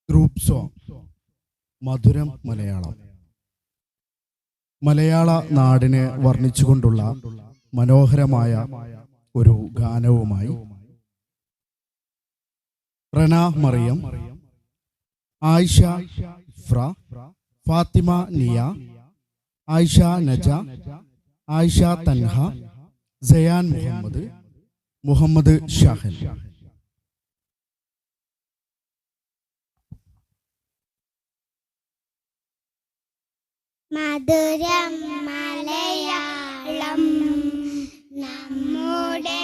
Group song മധുരം മലയാളം. മലയാള നാടിനെ വർണ്ണിച്ചുകൊണ്ടുള്ള മനോഹരമായ ഒരു ഗാനവുമായി റന മറിയം, ആയിഷ ഇഫ്ര, ഫാത്തിമ നിയ, ആയിഷ നജ, ആയിഷ തൻഹ, സയാൻ മുഹമ്മദ്, മുഹമ്മദ് ഷാഹൻ. മധുരം മലയാളം നമ്മുടെ